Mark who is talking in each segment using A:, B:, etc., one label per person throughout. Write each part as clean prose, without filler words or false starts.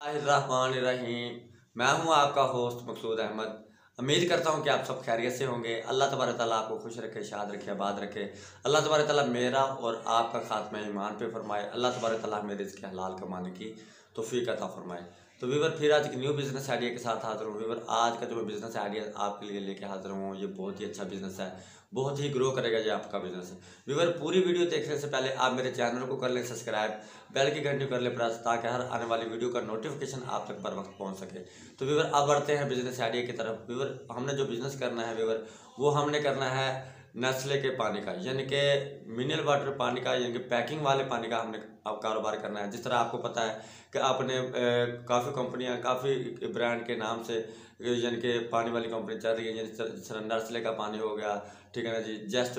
A: रहीम। मैं हूं आपका होस्ट मकसूद अहमद। उम्मीद करता हूं कि आप सब खैरियत से होंगे। अल्लाह तबारक ताला आपको खुश रखे, शाद रखे, आबाद रखे। अल्लाह तबारक ताला मेरा और आपका खात्मा ईमान पे फरमाए। अल्लाह तबारक ताला हमें रिज़्क़ हलाल कमाने की तौफीक अता फरमाए। तो वीवर फिर आज एक न्यू बिज़नेस आइडिया के साथ हाज़िर हूँ। वीवर आज का जो मैं बिज़नेस आइडिया आपके लिए लेके हाज़िर हूँ, ये बहुत ही अच्छा बिज़नेस है, बहुत ही ग्रो करेगा ये आपका बिज़नेस। वीवर पूरी वीडियो देखने से पहले आप मेरे चैनल को कर लें सब्सक्राइब, बेल की घंटी कर लें प्रेस, ताकि हर आने वाली वीडियो का नोटिफिकेशन आप तक बर वक्त पहुँच सके। तो वीवर अब बढ़ते हैं बिज़नेस आइडिया की तरफ। वीवर हमने जो बिज़नेस करना है वीवर, वो हमने करना है नेस्ले के पानी का, यानी कि मिनरल वाटर पानी का, यानी कि पैकिंग वाले पानी का हमने अब कारोबार करना है। जिस तरह आपको पता है कि आपने काफ़ी कंपनियां, काफ़ी ब्रांड के नाम से यानी कि पानी वाली कंपनी चल रही है, जैसे नेस्ले का पानी हो गया, ठीक है ना जी, जस्ट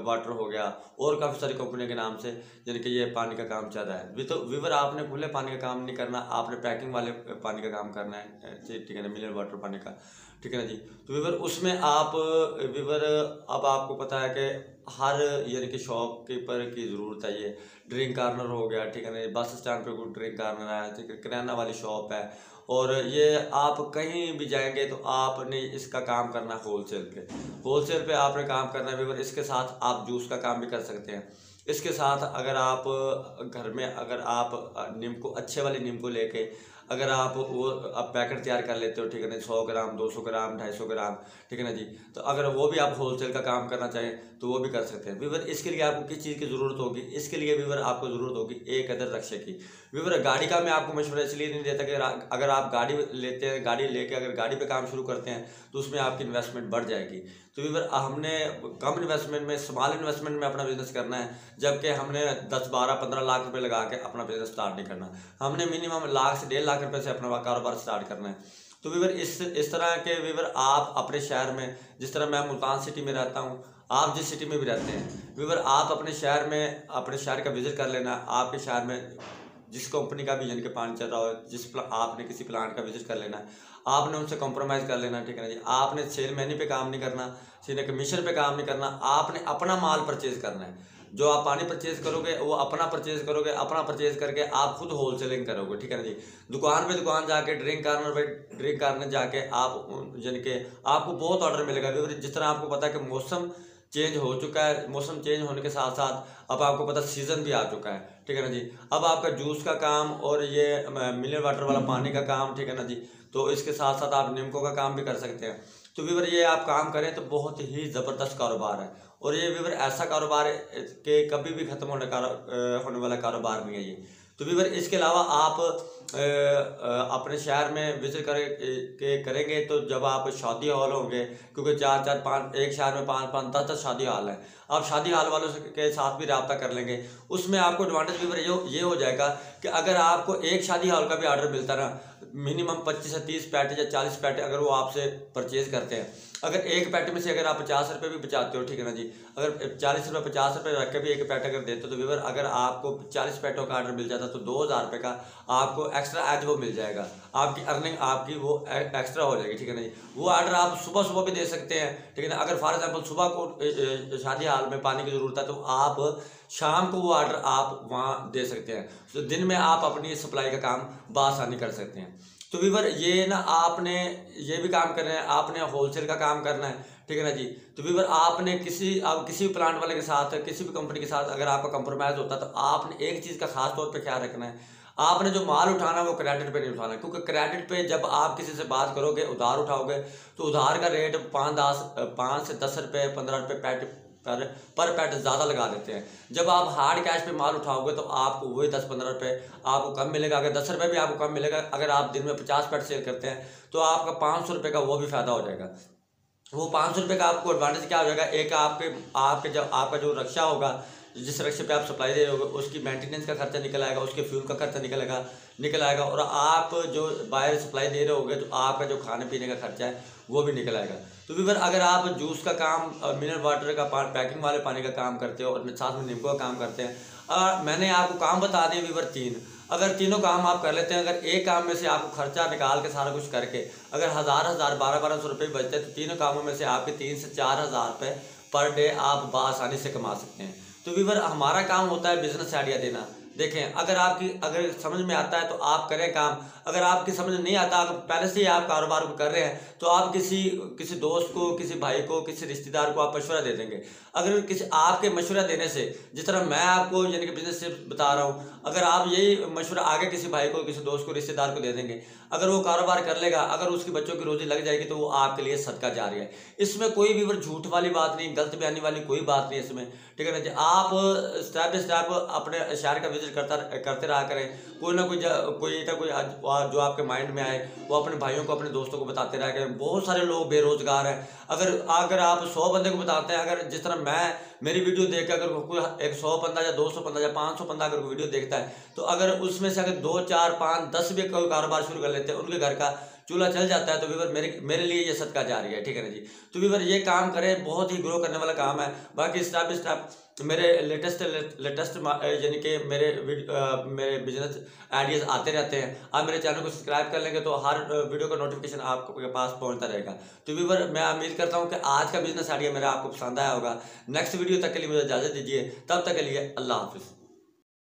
A: वाटर हो गया, और काफ़ी सारी कंपनियों के नाम से यानी कि ये पानी का काम चल रहा है। तो वीवर आपने खुले पानी का काम नहीं करना, आपने पैकिंग वाले पानी का काम करना है, ठीक है ना, मिनरल वाटर पानी का, ठीक है ना जी। तो वीवर उसमें आप वीवर अब आपको पता है कि हर यानी कि शॉपकीपर की ज़रूरत है। ये ड्रिंक कार्नर हो गया, ठीक है ना, बस स्टैंड पे कोई ड्रिंक कार्नर है, ठीक है, किराना वाली शॉप है, और ये आप कहीं भी जाएंगे तो आपने इसका काम करना है होलसेल पे आपने काम करना है वीवर। इसके साथ आप जूस का काम भी कर सकते हैं। इसके साथ अगर आप घर में अगर आप नीम को, अच्छे वाली नीम को लेके अगर आप वो अब पैकेट तैयार कर लेते हो, ठीक है ना, 100 ग्राम, 200 ग्राम, 250 ग्राम, ठीक है ना जी, तो अगर वो भी आप होलसेल का काम करना चाहें तो वो भी कर सकते हैं। वीवर इसके लिए आपको किस चीज़ की ज़रूरत होगी? इसके लिए वीवर आपको ज़रूरत होगी एक अदर रक्शे की। वीवर गाड़ी का मैं आपको मशवरा इसलिए नहीं देता कि अगर आप गाड़ी लेते हैं, गाड़ी लेके अगर गाड़ी पे काम शुरू करते हैं तो उसमें आपकी इन्वेस्टमेंट बढ़ जाएगी। तो वीवर हमने कम इन्वेस्टमेंट में, स्मॉल इन्वेस्टमेंट में अपना बिजनेस करना है, जबकि हमने 10, 12, 15 लाख रुपए लगा के अपना बिजनेस स्टार्ट नहीं करना। हमने मिनिमम लाख से 1.5 लाख रुपए से अपना कारोबार स्टार्ट करना है। तो वीवर इस तरह के वीवर आप अपने शहर में, जिस तरह मैं मुल्तान सिटी में रहता हूँ, आप जिस सिटी में भी रहते हैं वीवर, आप अपने शहर में अपने शहर का विजिट कर लेना। आपके शहर में जिस कंपनी का भी यानी कि पानी चल रहा हो, आपने किसी प्लांट का विजिट कर लेना है, आपने उनसे कॉम्प्रोमाइज़ कर लेना, ठीक है ना जी। आपने सेल मैनी पे काम नहीं करना, सीधे कमीशन पे काम नहीं करना, आपने अपना माल परचेज करना है। जो आप पानी परचेज करोगे वो अपना परचेज करोगे, अपना परचेज करके आप खुद होलसेलिंग करोगे, ठीक है ना जी। दुकान जाके ड्रिंक कार्नर जाके आप यानी कि आपको बहुत ऑर्डर मिलेगा। जिस तरह आपको पता है कि मौसम चेंज हो चुका है, मौसम चेंज होने के साथ साथ अब आपको पता सीज़न भी आ चुका है, ठीक है ना जी। अब आपका जूस का काम और ये मिनरल वाटर वाला पानी का काम, ठीक है ना जी, तो इसके साथ साथ आप नीमको का काम भी कर सकते हैं। तो वीवर ये आप काम करें तो बहुत ही ज़बरदस्त कारोबार है, और ये वीवर ऐसा कारोबार है कि कभी भी ख़त्म होने वाला कारोबार नहीं है ये। तो वीवर इसके अलावा आप अपने शहर में विजिट करेंगे तो जब आप शादी हॉल होंगे, क्योंकि 4, 4, 5 एक शहर में 5, 5, 10, 10 शादी हॉल है, आप शादी हॉल वालों के साथ भी रब्ता कर लेंगे। उसमें आपको एडवांटेज वीवर ये हो जाएगा कि अगर आपको एक शादी हॉल का भी ऑर्डर मिलता ना, मिनिमम 25 से 30 पैटे या 40 पैटे अगर वो आपसे परचेज करते हैं, अगर एक पैटे में से अगर आप 50 रुपये भी बचाते हो, ठीक है ना जी, अगर 40 रुपये 50 रुपये रख के भी एक पैट अगर देते हो, तो वीवर अगर आपको 40 पैटों का ऑर्डर मिल जाता तो 2000 रुपये का आपको एक्स्ट्रा एज वो मिल जाएगा, आपकी अर्निंग आपकी वो एक्स्ट्रा हो जाएगी, ठीक है ना जी। वो ऑर्डर आप सुबह भी दे सकते हैं, ठीक है ना। अगर फॉर एग्जाम्पल सुबह को शादी हाल में पानी की ज़रूरत है तो आप शाम को वो ऑर्डर आप वहाँ दे सकते हैं। तो दिन में आप अपनी सप्लाई का काम बआसानी कर सकते हैं। तो वीवर ये ना आपने ये भी काम करना है, आपने होलसेल का काम करना है, ठीक है ना जी। तो वीवर आपने किसी भी प्लांट वाले के साथ, किसी भी कंपनी के साथ अगर आपका कंप्रोमाइज़ होता है तो आपने एक चीज़ का खास तौर पे ख्याल रखना है, आपने जो माल उठाना है वो क्रेडिट पे नहीं उठाना है, क्योंकि क्रेडिट पे जब आप किसी से बात करोगे, उधार उठाओगे, तो उधार का रेट 5 से 10 रुपये, 15 रुपये पर पैट ज़्यादा लगा देते हैं। जब आप हार्ड कैश पे माल उठाओगे तो आपको वही 10-15 रुपये आपको कम मिलेगा। अगर 10 रुपये भी आपको कम मिलेगा, अगर आप दिन में 50 पैट सेल करते हैं तो आपका 500 रुपये का वो भी फ़ायदा हो जाएगा। वो 500 रुपये का आपको एडवांटेज क्या हो जाएगा, एक आपके जब आपका जो रक्षा होगा, जिस रक्षे पे आप सप्लाई दे रहे होगे, उसकी मेंटेनेंस का खर्चा निकल आएगा, उसके फ्यूल का खर्चा निकल आएगा, और आप जो बाहर सप्लाई दे रहे होगे तो आपका जो खाने पीने का खर्चा है वो भी निकल आएगा। तो वीवर अगर आप जूस का काम, मिनरल वाटर का पैकिंग वाले पानी का काम करते हो और साथ में नींबू का काम करते हैं, मैंने आपको काम बता दिए वीवर 3। अगर तीनों काम आप कर लेते हैं, अगर एक काम में से आपको खर्चा निकाल के सारा कुछ करके अगर 1200 रुपये बचते हैं, तो तीनों कामों में से आपके 3 से 4000 रुपये पर डे आप बआसानी से कमा सकते हैं। तो वीवर हमारा काम होता है बिजनेस आइडिया देना। देखें, अगर समझ में आता है तो आप करें काम, अगर आपकी समझ नहीं आता, अगर पहले से ही आप कारोबार को कर रहे हैं, तो आप किसी दोस्त को, किसी भाई को, किसी रिश्तेदार को आप मशवरा दे देंगे। अगर किसी आपके मशवरा देने से, जिस तरह मैं आपको यानी कि बिजनेस से बता रहा हूँ, अगर आप यही मशवरा आगे किसी भाई को, किसी दोस्त को, रिश्तेदार को दे देंगे, अगर वो कारोबार कर लेगा, अगर उसकी बच्चों की रोजी लग जाएगी, तो वो आपके लिए सदका जारी है। इसमें कोई भी झूठ वाली बात नहीं, गलत बयानी वाली कोई बात नहीं इसमें, ठीक है ना जी। आप स्टेप बाय स्टेप अपने शहर का विजिट करते रहा करें। कोई ना कोई जो आपके माइंड में आए वो अपने भाइयों को, अपने दोस्तों को बताते रहा करें। बहुत सारे लोग बेरोजगार हैं। अगर आप 100 बंदे को बताते हैं, अगर जिस तरह मैं मेरी वीडियो देख के अगर कोई 100 बंदा या 200 बंदा या 500 बंदा अगर वीडियो देखता है, तो अगर उसमें से अगर 2, 4, 5, 10 भी कोई कारोबार शुरू कर लेते हैं, उनके घर का चूल्हा चल जाता है, तो व्यूवर मेरे लिए ये सदका जारी है, ठीक है ना जी। तो व्यूवर ये काम करें, बहुत ही ग्रो करने वाला काम है। बाकी स्टेप बाय स्टेप मेरे लेटेस्ट यानी कि मेरे बिजनेस आइडियाज़ आते रहते हैं। आप मेरे चैनल को सब्सक्राइब कर लेंगे तो हर वीडियो का नोटिफिकेशन आपके पास पहुंचता रहेगा। तो व्यूवर मैं उम्मीद करता हूं कि आज का बिजनेस आइडिया मेरा आपको पसंद आया होगा। नेक्स्ट वीडियो तक के लिए मुझे इजाज़त दीजिए, तब तक के लिए अल्लाह हाफिज़।